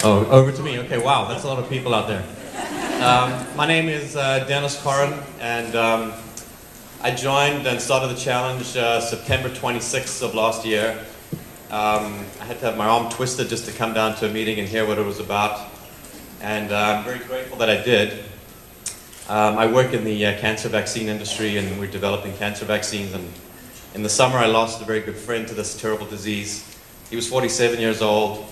Oh, over to me. Okay, wow, that's a lot of people out there. My name is Dennis Corrin, and I joined and started the challenge September 26th of last year. I had to have my arm twisted just to come down to a meeting and hear what it was about, and I'm very grateful that I did. I work in the cancer vaccine industry, and we're developing cancer vaccines, and in the summer I lost a very good friend to this terrible disease. He was 47 years old.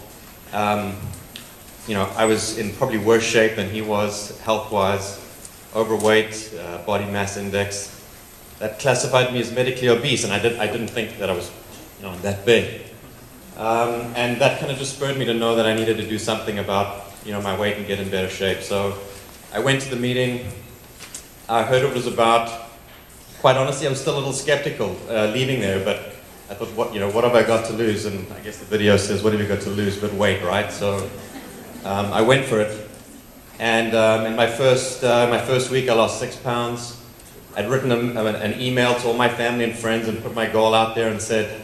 I was in probably worse shape than he was health-wise, overweight, body mass index. That classified me as medically obese, and I didn't think that I was that big. And that kind of just spurred me to know that I needed to do something about my weight and get in better shape. So I went to the meeting. I heard what it was about. Quite honestly, I was still a little skeptical leaving there, but I thought, what have I got to lose? And I guess the video says, what have you got to lose but weight, right? So I went for it. And in my first week, I lost 6 pounds. I'd written an email to all my family and friends and put my goal out there and said,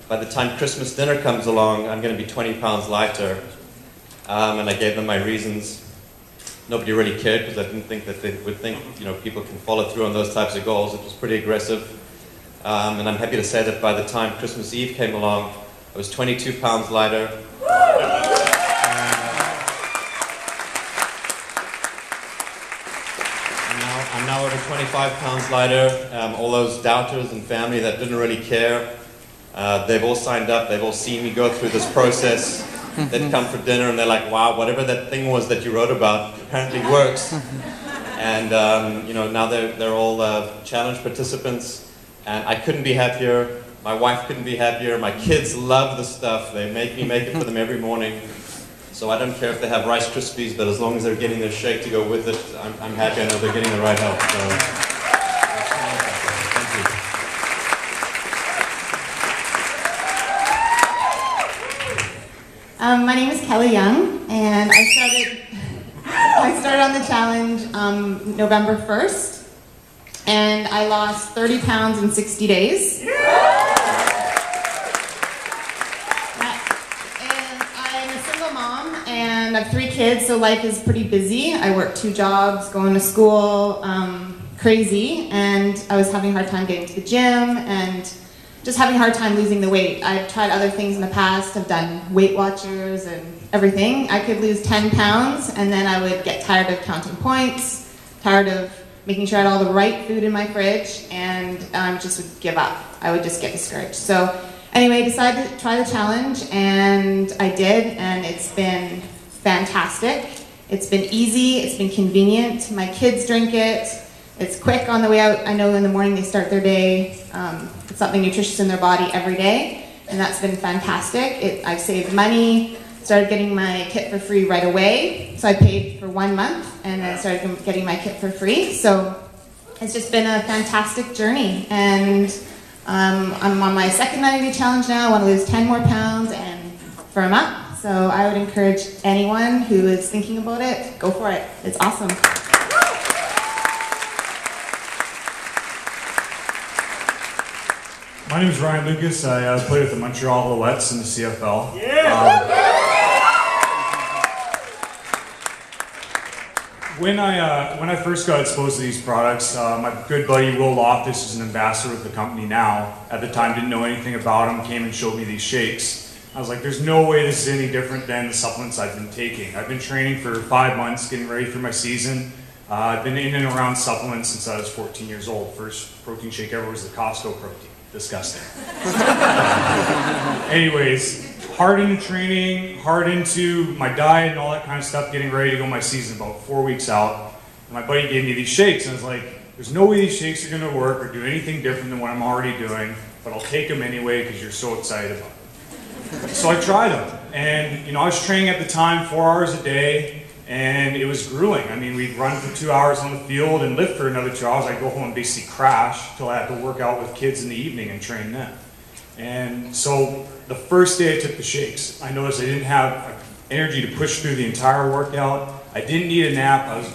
by the time Christmas dinner comes along, I'm going to be 20 pounds lighter. And I gave them my reasons. Nobody really cared because I didn't think that they would think people can follow through on those types of goals. It was pretty aggressive. And I'm happy to say that by the time Christmas Eve came along, I was 22 pounds lighter. I'm now over 25 pounds lighter. All those doubters and family that didn't really care, they've all signed up. They've all seen me go through this process. They'd come for dinner and they're like, wow, whatever that thing was that you wrote about apparently works. And now they're all challenge participants, and I couldn't be happier. My wife couldn't be happier. My kids love the stuff. They make me make it for them every morning. So I don't care if they have Rice Krispies, but as long as they're getting their shake to go with it, I'm happy. I know they're getting the right help. So. My name is Kelly Young, and I started on the challenge November 1st, and I lost 30 pounds in 60 days. And I'm a single mom, and I have 3 kids, so life is pretty busy. I work 2 jobs, going to school, crazy, and I was having a hard time getting to the gym, and just having a hard time losing the weight. I've tried other things in the past. I've done Weight Watchers and everything. I could lose 10 pounds and then I would get tired of counting points, tired of making sure I had all the right food in my fridge, and just would give up. I would just get discouraged. So anyway, I decided to try the challenge, and I did, and it's been fantastic. It's been easy, it's been convenient. My kids drink it. It's quick on the way out. I know in the morning they start their day. It's something nutritious in their body every day, and that's been fantastic. I've saved money, started getting my kit for free right away. So I paid for 1 month, and then started getting my kit for free. So it's just been a fantastic journey, and I'm on my second 90-day challenge now. I want to lose 10 more pounds and firm up. So I would encourage anyone who is thinking about it, go for it. It's awesome. My name is Ryan Lucas. I play with the Montreal Alouettes in the CFL. When I first got exposed to these products, my good buddy Will Loftus is an ambassador with the company now. At the time, didn't know anything about him, came and showed me these shakes. I was like, there's no way this is any different than the supplements I've been taking. I've been training for 5 months, getting ready for my season. I've been in and around supplements since I was 14 years old. First protein shake ever was the Costco protein. Disgusting. Anyways, hard into training, hard into my diet and all that kind of stuff, getting ready to go my season about 4 weeks out. And my buddy gave me these shakes, and I was like, there's no way these shakes are going to work or do anything different than what I'm already doing, but I'll take them anyway because you're so excited about them. So I tried them, and I was training at the time 4 hours a day, and it was grueling. I mean, we'd run for 2 hours on the field and lift for another 2 hours. I'd go home and basically crash till I had to work out with kids in the evening and train them. And so the first day I took the shakes, I noticed I didn't have energy to push through the entire workout. I didn't need a nap. I was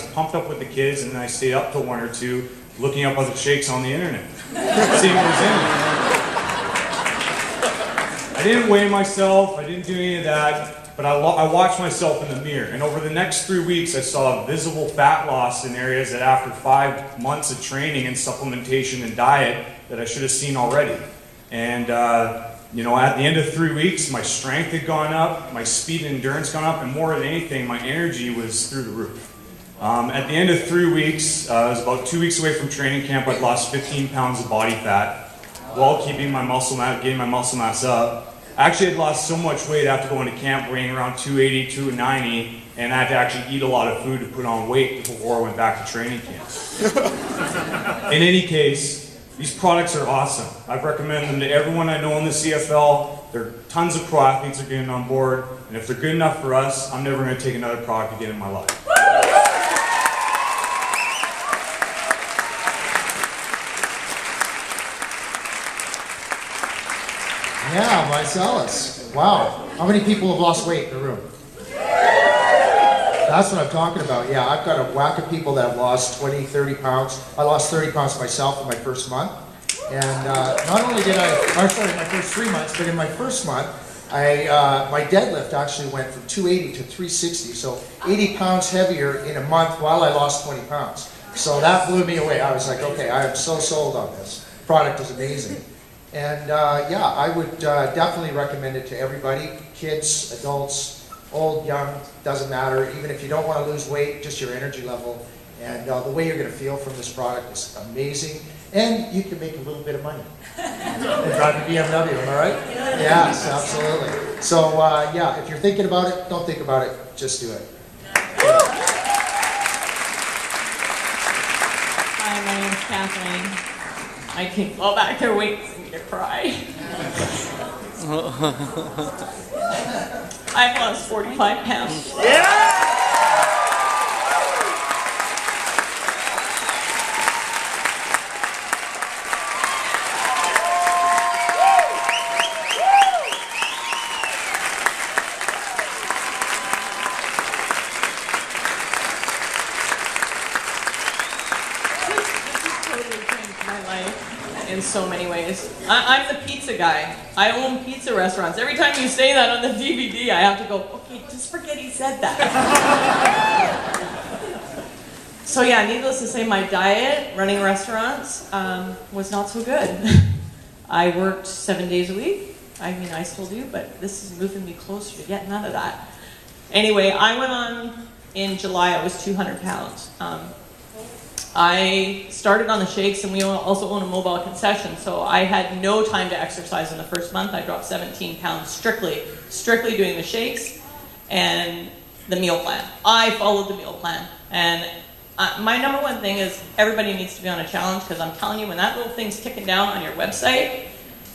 pumped up with the kids, and then I stayed up till 1 or 2 looking up other shakes on the internet, seeing what was in it. I didn't weigh myself. I didn't do any of that. but I watched myself in the mirror, and over the next 3 weeks, I saw visible fat loss in areas that after 5 months of training and supplementation and diet that I should have seen already. And you know, at the end of 3 weeks, my strength had gone up, my speed and endurance gone up, and more than anything, my energy was through the roof. At the end of 3 weeks, I was about 2 weeks away from training camp. I'd lost 15 pounds of body fat while keeping my muscle mass, getting my muscle mass up. Actually, I'd lost so much weight after going to camp, weighing around 280, 290, and I had to actually eat a lot of food to put on weight before I went back to training camp. In any case, these products are awesome. I've recommended them to everyone I know in the CFL. There are tons of pro athletes that are getting on board, and if they're good enough for us, I'm never going to take another product again in my life. Yeah, Visalus. Wow. How many people have lost weight in the room? That's what I'm talking about. Yeah, I've got a whack of people that have lost 20, 30 pounds. I lost 30 pounds myself in my first month. And not only did my first 3 months, but in my first month, my deadlift actually went from 280 to 360. So 80 pounds heavier in a month while I lost 20 pounds. So that blew me away. I was like, okay, I am so sold on this. Product is amazing. And yeah, I would definitely recommend it to everybody, kids, adults, old, young, doesn't matter. Even if you don't want to lose weight, just your energy level. And the way you're going to feel from this product is amazing. And you can make a little bit of money. And drive a BMW, am I right? Yes, absolutely. So yeah, if you're thinking about it, don't think about it, just do it. Hi, my name's Kathleen. I can fall back there waiting for me to cry. I've lost 45 pounds. Yeah! In so many ways. I'm the pizza guy. I own pizza restaurants. Every time you say that on the DVD, I have to go, okay, just forget he said that. So yeah, needless to say, my diet, running restaurants, was not so good. I worked 7 days a week. I mean, I still do, but this is moving me closer to getting out of that. Anyway, I went on, in July, I was 200 pounds. I started on the shakes, and we also own a mobile concession, so I had no time to exercise in the first month. I dropped 17 pounds strictly doing the shakes and the meal plan. I followed the meal plan, and my number one thing is everybody needs to be on a challenge, because I'm telling you, when that little thing's ticking down on your website,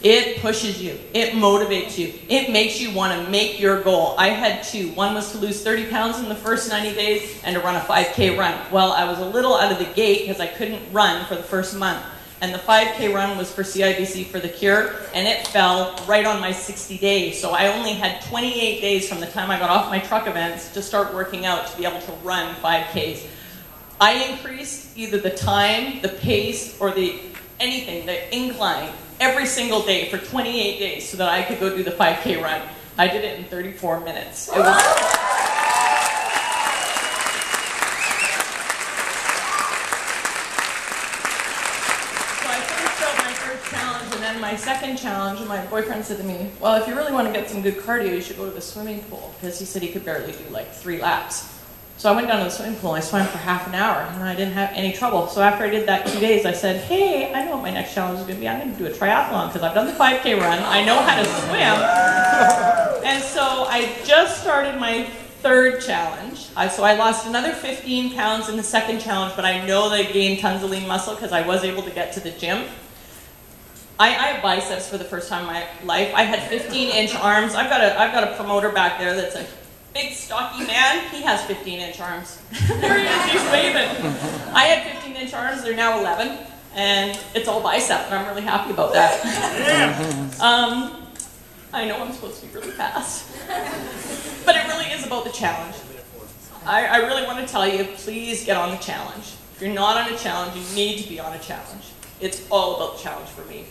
it pushes you, it motivates you, it makes you want to make your goal. I had two. One was to lose 30 pounds in the first 90 days and to run a 5K run. Well, I was a little out of the gate because I couldn't run for the first month. And the 5K run was for CIBC for the Cure, and it fell right on my 60 days. So I only had 28 days from the time I got off my truck events to start working out to be able to run 5Ks. I increased either the time, the pace, or the incline every single day for 28 days so that I could go do the 5K run. I did it in 34 minutes. It was... So I finished out my first challenge, and then my second challenge, and my boyfriend said to me, well, if you really want to get some good cardio, you should go to the swimming pool, because he said he could barely do like 3 laps. So I went down to the swimming pool, and I swam for half an hour, and I didn't have any trouble. So after I did that 2 days, I said, hey, I know what my next challenge is going to be. I'm going to do a triathlon, because I've done the 5K run. I know how to swim. And so I just started my third challenge. So I lost another 15 pounds in the second challenge, but I know that I gained tons of lean muscle because I was able to get to the gym. I have biceps for the first time in my life. I had 15-inch arms. I've got a promoter back there that's a big, stocky man. He has 15-inch arms. There he is, he's waving. I had 15-inch arms, they're now 11, and it's all bicep, and I'm really happy about that. I know I'm supposed to be really fast, but it really is about the challenge. I really want to tell you, please get on the challenge. If you're not on a challenge, you need to be on a challenge. It's all about the challenge for me.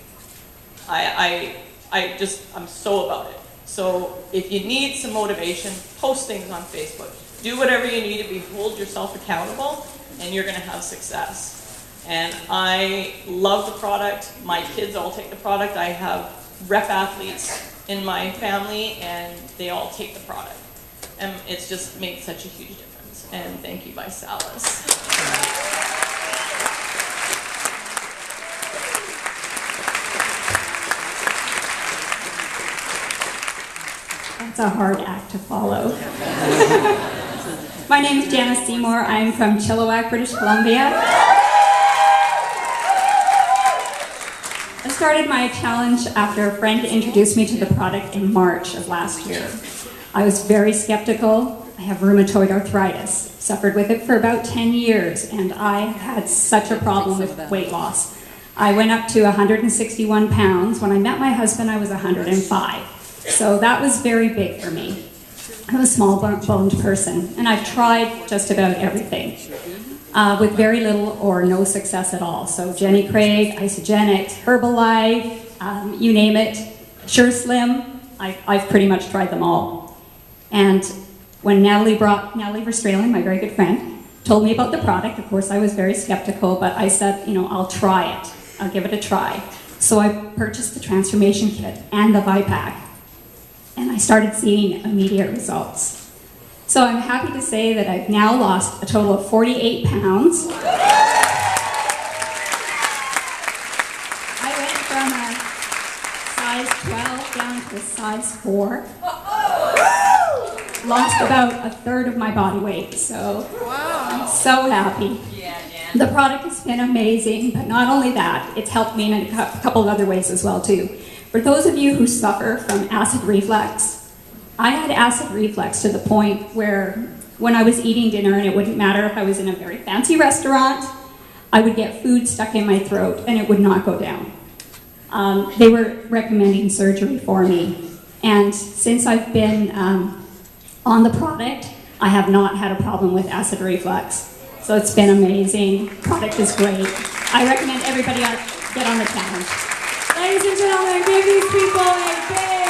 I'm so about it. So if you need some motivation, post things on Facebook. Do whatever you need to hold yourself accountable, and you're going to have success. And I love the product. My kids all take the product. I have rep athletes in my family, and they all take the product. And it's just made such a huge difference. And thank you, Visalus. It's a hard act to follow. My name is Janice Seymour. I'm from Chilliwack, British Columbia. I started my challenge after a friend introduced me to the product in March of last year. I was very skeptical. I have rheumatoid arthritis, suffered with it for about 10 years, and I had such a problem with weight loss. I went up to 161 pounds. When I met my husband, I was 105. So that was very big for me. I'm a small-boned person, and I've tried just about everything with very little or no success at all. So Jenny Craig, Isogenics, Herbalife, you name it, Sure Slim, I've pretty much tried them all. And when Natalie Verstralen, my very good friend, told me about the product, of course I was very skeptical, but I said, you know, I'll try it. I'll give it a try. So I purchased the transformation kit and the ViPack, and I started seeing immediate results. So I'm happy to say that I've now lost a total of 48 pounds. I went from a size 12 down to a size 4. Lost about a third of my body weight, so I'm so happy. The product has been amazing, but not only that, it's helped me in a couple of other ways as well too. For those of you who suffer from acid reflux, I had acid reflux to the point where when I was eating dinner, and it wouldn't matter if I was in a very fancy restaurant, I would get food stuck in my throat and it would not go down. They were recommending surgery for me, and since I've been on the product, I have not had a problem with acid reflux. So it's been amazing. The product is great. I recommend everybody get on the challenge. Ladies and gentlemen, give these people a big